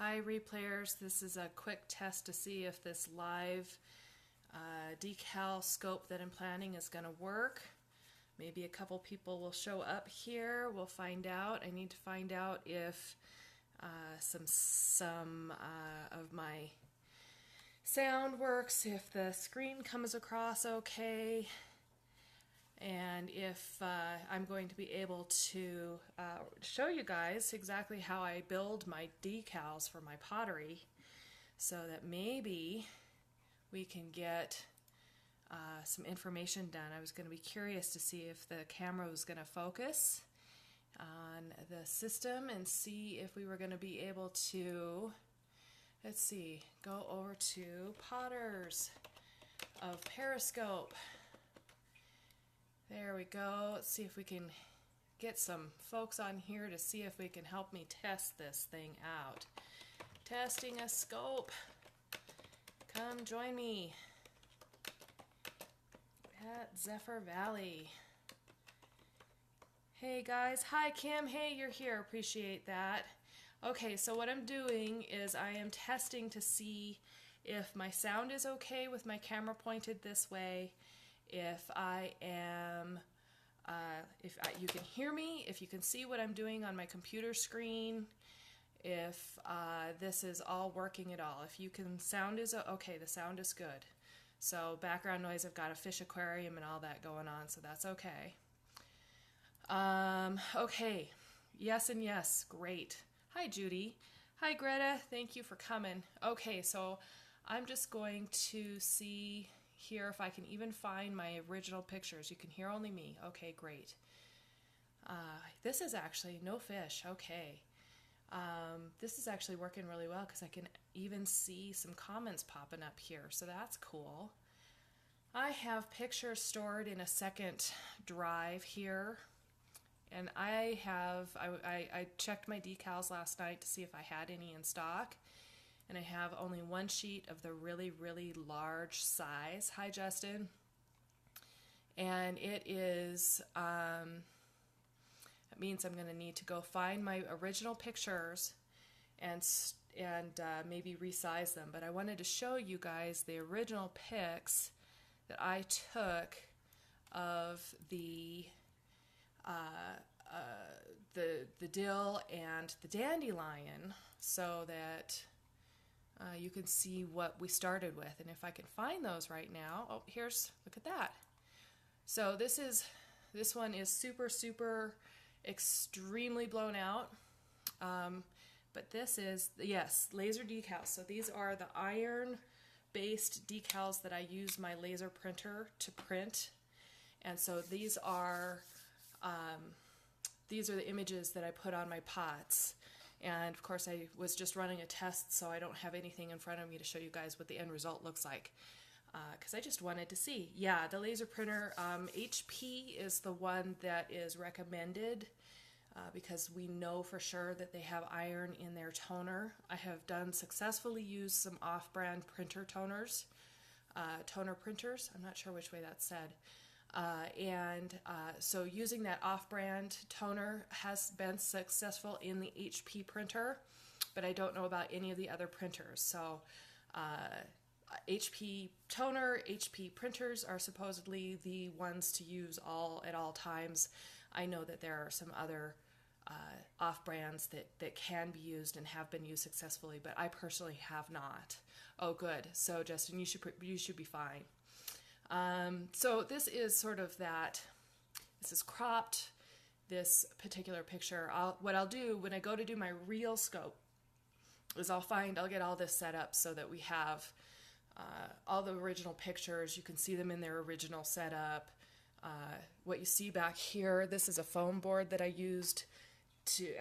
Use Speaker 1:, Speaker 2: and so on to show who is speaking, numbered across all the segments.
Speaker 1: Hi replayers, this is a quick test to see if this live decal scope that I'm planning is going to work. Maybe a couple people will show up here. We'll find out. I need to find out if some of my sound works, if the screen comes across okay, and if I'm going to be able to show you guys exactly how I build my decals for my pottery, so that maybe we can get some information done. I was going to be curious to see if the camera was going to focus on the system and see if we were going to be able to, let's see, go over to Potters of Periscope. There we go. Let's see if we can get some folks on here to see if we can help me test this thing out. Testing a scope. Come join me at ZephyrValley. Hey guys. Hi Kim. Hey, you're here. Appreciate that. Okay, so what I'm doing is I am testing to see if my sound is okay with my camera pointed this way. If I am, you can hear me, if you can see what I'm doing on my computer screen, if this is all working at all. If you can, sound is okay, the sound is good. So background noise, I've got a fish aquarium and all that going on, so that's okay. Okay, yes and yes, great. Hi Judy. Hi Greta, thank you for coming. Okay, so I'm just going to see here if I can even find my original pictures. You can hear only me. Okay, great. This is actually no fish. Okay. This is actually working really well because I can even see some comments popping up here, so that's cool. I have pictures stored in a second drive here, and I checked my decals last night to see if I had any in stock. And I have only one sheet of the really, really large size. Hi, Justin. And it is, that means I'm going to need to go find my original pictures and maybe resize them. But I wanted to show you guys the original pics that I took of the dill and the dandelion, so that you can see what we started with. And if I can find those right now, oh, look at that. So this one is super extremely blown out, but this is, yes, laser decals. So these are the iron based decals that I use my laser printer to print, and so these are the images that I put on my pots. And of course I was just running a test, so I don't have anything in front of me to show you guys what the end result looks like, because I just wanted to see. Yeah, the laser printer, HP is the one that is recommended because we know for sure that they have iron in their toner. I have successfully used some off-brand printer toners, toner printers. I'm not sure which way that's said. So using that off-brand toner has been successful in the HP printer, but I don't know about any of the other printers. So HP toner, HP printers are supposedly the ones to use at all times. I know that there are some other off-brands that can be used and have been used successfully, but I personally have not. Oh, good. So Justin, you should be fine. So this is sort of that, this is cropped, this particular picture. What I'll do when I go to do my real scope is I'll get all this set up so that we have all the original pictures. You can see them in their original setup. What you see back here, this is a foam board that I used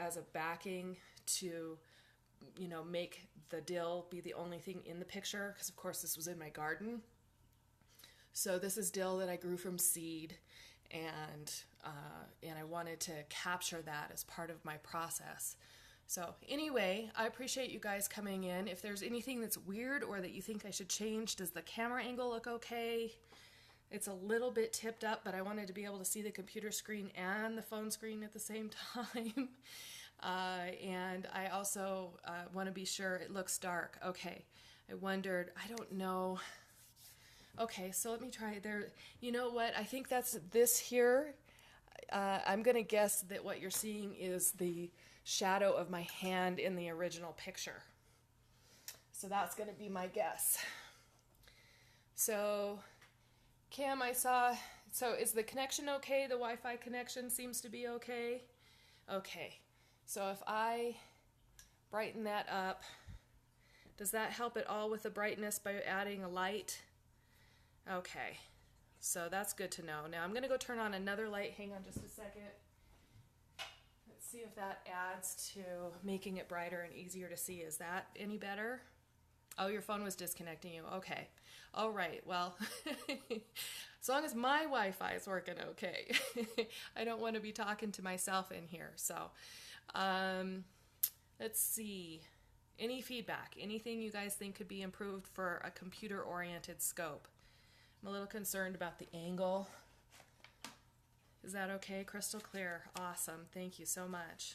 Speaker 1: as a backing to, make the dill be the only thing in the picture, because of course this was in my garden. So this is dill that I grew from seed, and I wanted to capture that as part of my process. So anyway, I appreciate you guys coming in. If there's anything that's weird or that you think I should change, does the camera angle look okay? It's a little bit tipped up, but I wanted to be able to see the computer screen and the phone screen at the same time. And I also want to be sure it looks dark. Okay, I wondered, I don't know. Okay, so let me try there. You know what? I think that's this here. I'm going to guess that what you're seeing is the shadow of my hand in the original picture. So that's going to be my guess. So, Cam, I saw, so is the connection okay? The Wi-Fi connection seems to be okay? Okay, so if I brighten that up, does that help at all with the brightness by adding a light? Okay, so that's good to know. Now I'm going to go turn on another light. Hang on just a second. Let's see if that adds to making it brighter and easier to see. Is that any better? Oh, your phone was disconnecting you. Okay. All right. Well, as long as my Wi-Fi is working okay. I don't want to be talking to myself in here. So let's see. Any feedback? Anything you guys think could be improved for a computer-oriented scope? I'm a little concerned about the angle. Is that okay? Crystal clear. Awesome. Thank you so much.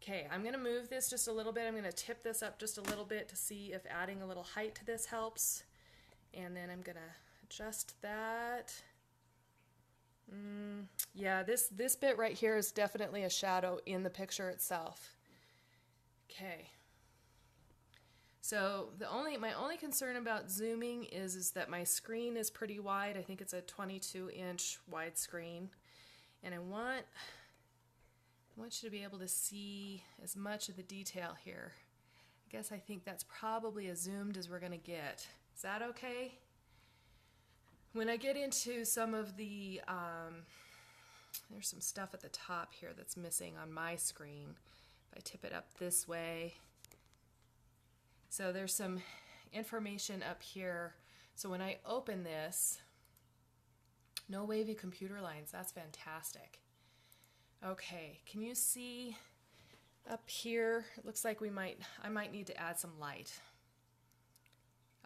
Speaker 1: Okay, I'm going to move this just a little bit. I'm going to tip this up just a little bit to see if adding a little height to this helps. And then I'm going to adjust that. Yeah, this bit right here is definitely a shadow in the picture itself. Okay. So my only concern about zooming is that my screen is pretty wide. I think it's a 22-inch widescreen, and I want you to be able to see as much of the detail here. I guess I think that's probably as zoomed as we're going to get. Is that okay? When I get into some of the, there's some stuff at the top here that's missing on my screen. If I tip it up this way. So there's some information up here. So when I open this, no wavy computer lines. That's fantastic. Okay, can you see up here? It looks like I might need to add some light.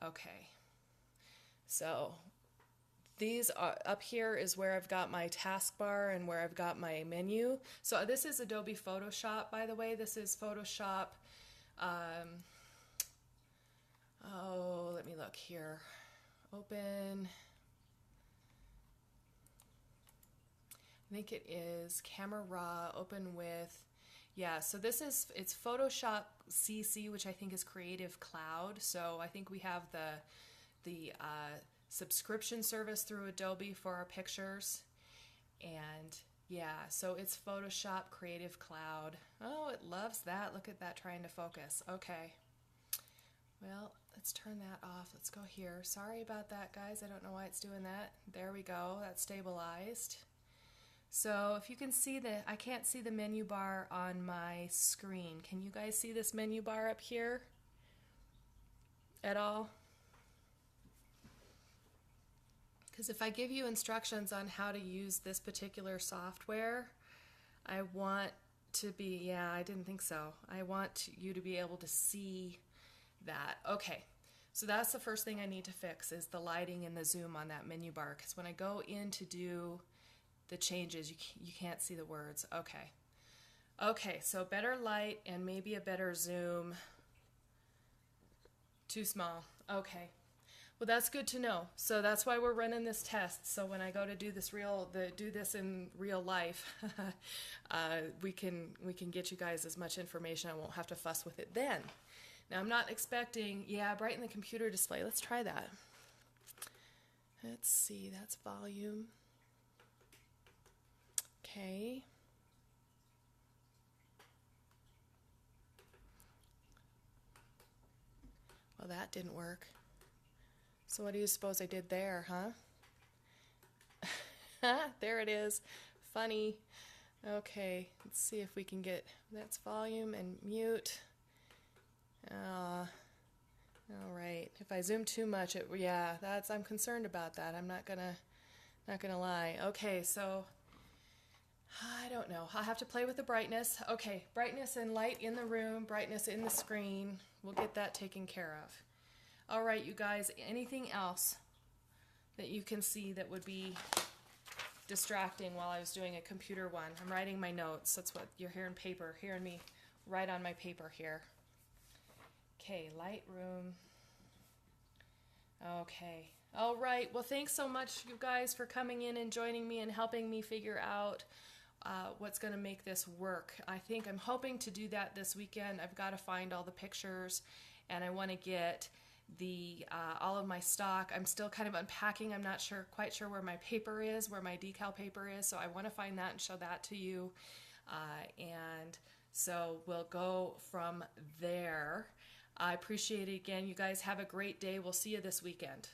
Speaker 1: Okay, so these are, up here is where I've got my taskbar and where I've got my menu. So this is Adobe Photoshop, by the way. This is Photoshop. Oh, let me look here. Open. I think it is Camera Raw, open with, yeah, so it's Photoshop CC, which I think is Creative Cloud. So I think we have the subscription service through Adobe for our pictures. And yeah, so it's Photoshop Creative Cloud. Oh, it loves that. Look at that trying to focus. Okay. Well, let's turn that off. Let's go here. Sorry about that, guys. I don't know why it's doing that. There we go. That's stabilized. So if you can see I can't see the menu bar on my screen. Can you guys see this menu bar up here at all? Because if I give you instructions on how to use this particular software, I want to be, yeah, I didn't think so. I want you to be able to see that. Okay, so that's the first thing I need to fix is the lighting and the zoom on that menu bar, because when I go in to do the changes, you can't see the words. Okay. Okay, so better light and maybe a better zoom. Too small. Okay. Well, that's good to know. So that's why we're running this test. So when I go to do this in real life, we can get you guys as much information. I won't have to fuss with it then. Now I'm not expecting, yeah, brighten the computer display. Let's try that. Let's see, that's volume. Okay. Well, that didn't work. So what do you suppose I did there, huh? There it is. Funny. Okay, let's see if we can get, that's volume and mute. All right. If I zoom too much, yeah, I'm concerned about that. I'm not gonna lie. Okay, so I don't know. I'll have to play with the brightness. Okay, brightness and light in the room, brightness in the screen. We'll get that taken care of. All right, you guys, anything else that you can see that would be distracting while I was doing a computer one. I'm writing my notes. That's what you're hearing, paper, hearing me write on my paper here. Okay, Lightroom. Okay. All right. Well, thanks so much, you guys, for coming in and joining me and helping me figure out what's going to make this work. I'm hoping to do that this weekend. I've got to find all the pictures, and I want to get the all of my stock. I'm still kind of unpacking. I'm not quite sure where my paper is, where my decal paper is, so I want to find that and show that to you. And so we'll go from there. I appreciate it again. You guys have a great day. We'll see you this weekend.